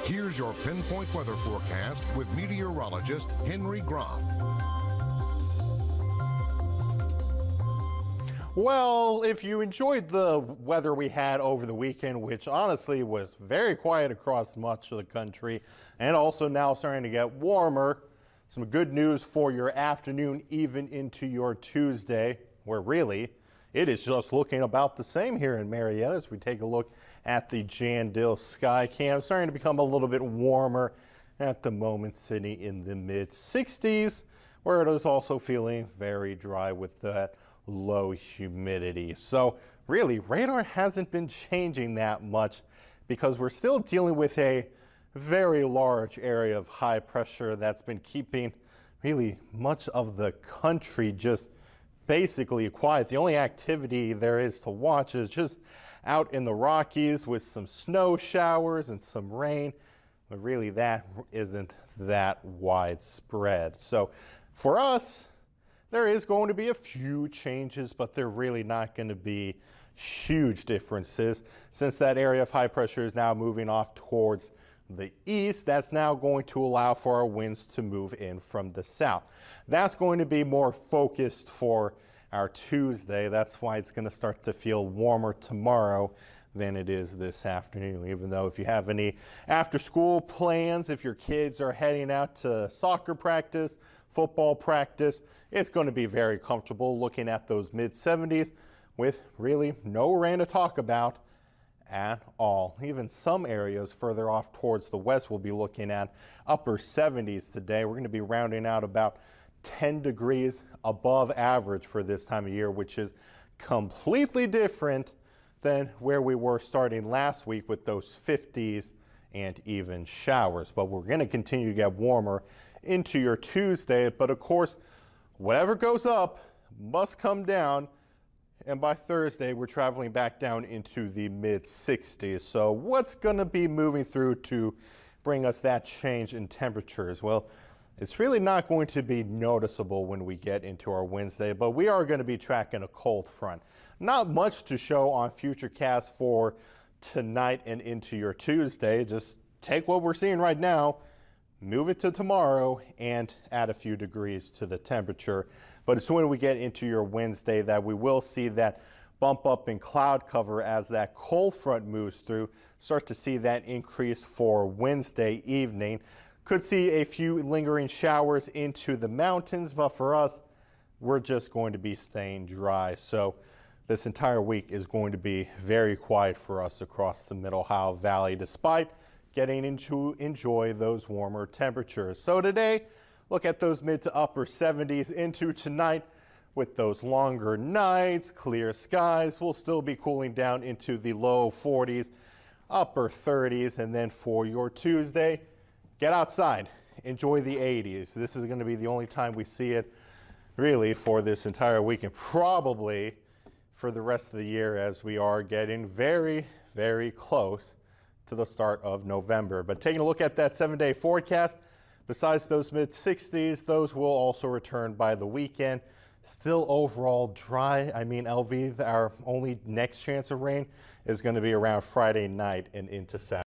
Here's your Pinpoint weather forecast with meteorologist Henry Groff. Well, if you enjoyed the weather we had over the weekend, which honestly was very quiet across much of the country, and also now starting to get warmer, some good news for your afternoon, even into your Tuesday, where really it is just looking about the same here in Marietta as we take a look at the Jandil sky cam. Starting to become a little bit warmer at the moment, sitting in the mid 60s, where it is also feeling very dry with that low humidity. So really, radar hasn't been changing that much because we're still dealing with a very large area of high pressure that's been keeping really much of the country just basically quiet. The only activity there is to watch is just out in the Rockies with some snow showers and some rain, but really that isn't that widespread. So for us, there is going to be a few changes, but they're really not going to be huge differences since that area of high pressure is now moving off towards the east. That's now going to allow for our winds to move in from the south. That's going to be more focused for our Tuesday. That's why it's going to start to feel warmer tomorrow than it is this afternoon. Even though if you have any after school plans, if your kids are heading out to soccer practice, football practice, it's going to be very comfortable looking at those mid 70s with really no rain to talk about at all. Even some areas further off towards the west will be looking at upper 70s today. We're going to be rounding out about 10 degrees above average for this time of year, which is completely different than where we were starting last week with those 50s and even showers. But we're going to continue to get warmer into your Tuesday. But of course, whatever goes up must come down. And by Thursday, we're traveling back down into the mid 60s. So what's going to be moving through to bring us that change in temperatures? Well, it's really not going to be noticeable when we get into our Wednesday, but we are going to be tracking a cold front. Not much to show on Futurecast for tonight and into your Tuesday. Just take what we're seeing right now, move it to tomorrow, and add a few degrees to the temperature. But it's when we get into your Wednesday that we will see that bump up in cloud cover as that cold front moves through. Start to see that increase for Wednesday evening. Could see a few lingering showers into the mountains, but for us, we're just going to be staying dry. So this entire week is going to be very quiet for us across the Middle Ohio Valley, despite getting to enjoy those warmer temperatures. So today, look at those mid to upper 70s into tonight with those longer nights, clear skies. We'll still be cooling down into the low 40s, upper 30s, and then for your Tuesday, get outside, enjoy the 80s. This is going to be the only time we see it really for this entire weekend, probably for the rest of the year, as we are getting very, very close to the start of November. But taking a look at that 7-day forecast, besides those mid 60s, those will also return by the weekend. Still overall dry. I mean, LV, our only next chance of rain is going to be around Friday night and into Saturday.